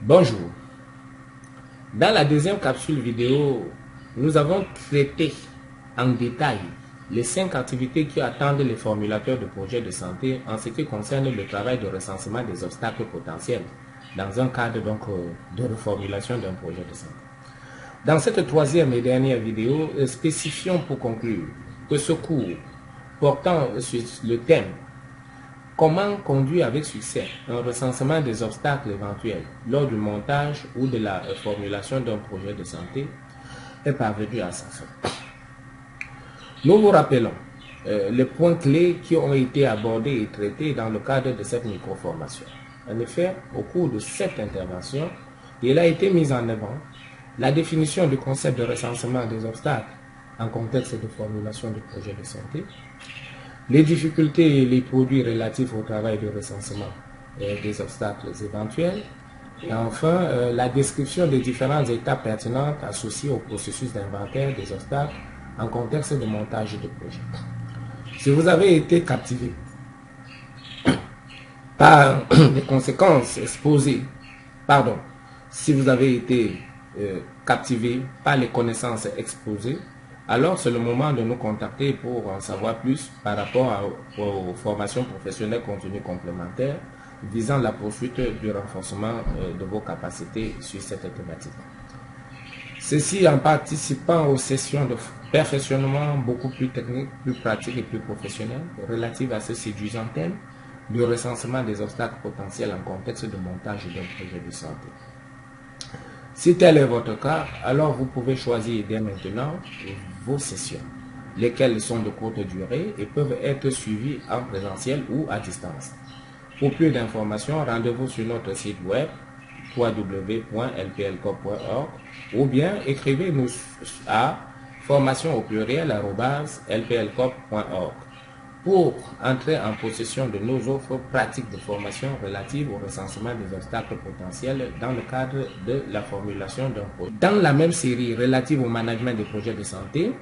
Bonjour. Dans la deuxième capsule vidéo, nous avons traité en détail les 5 activités qui attendent les formulateurs de projets de santé en ce qui concerne le travail de recensement des obstacles potentiels dans un cadre de reformulation d'un projet de santé. Dans cette troisième et dernière vidéo, spécifions pour conclure que ce cours portant sur le thème comment conduire avec succès un recensement des obstacles éventuels lors du montage ou de la formulation d'un projet de santé est parvenu à sa fin. Nous vous rappelons les points clés qui ont été abordés et traités dans le cadre de cette micro-formation. En effet, au cours de cette intervention, il a été mis en avant la définition du concept de recensement des obstacles en contexte de formulation du projet de santé, les difficultés et les produits relatifs au travail de recensement des obstacles éventuels, et enfin la description des différentes étapes pertinentes associées au processus d'inventaire des obstacles en contexte de montage de projet. Si vous avez été captivé par les conséquences exposées, si vous avez été captivé par les connaissances exposées, alors c'est le moment de nous contacter pour en savoir plus par rapport aux formations professionnelles continues complémentaires visant la poursuite du renforcement de vos capacités sur cette thématique. Ceci en participant aux sessions de perfectionnement beaucoup plus techniques, plus pratiques et plus professionnelles relatives à ce séduisant thème du recensement des obstacles potentiels en contexte de montage d'un projet de santé. Si tel est votre cas, alors vous pouvez choisir dès maintenant vos sessions, lesquelles sont de courte durée et peuvent être suivies en présentiel ou à distance. Pour plus d'informations, rendez-vous sur notre site web www.lplcop.org ou bien écrivez-nous à formation@lplcop.org pour entrer en possession de nos offres pratiques de formation relatives au recensement des obstacles potentiels dans le cadre de la formulation d'un projet. Dans la même série relative au management des projets de santé,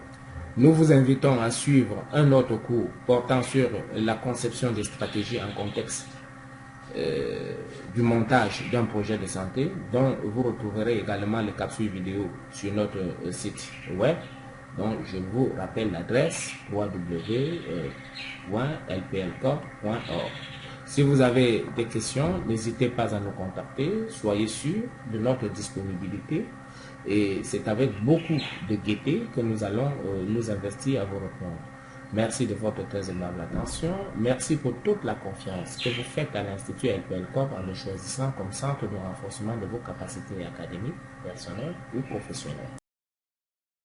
nous vous invitons à suivre un autre cours portant sur la conception des stratégies en contexte du montage d'un projet de santé, dont vous retrouverez également les capsules vidéo sur notre site web. Donc, je vous rappelle l'adresse www.lplcop.org. Si vous avez des questions, n'hésitez pas à nous contacter. Soyez sûrs de notre disponibilité. Et c'est avec beaucoup de gaieté que nous allons nous investir à vous répondre. Merci de votre très aimable attention. Merci pour toute la confiance que vous faites à l'Institut LPLCOP en le choisissant comme centre de renforcement de vos capacités académiques, personnelles ou professionnelles.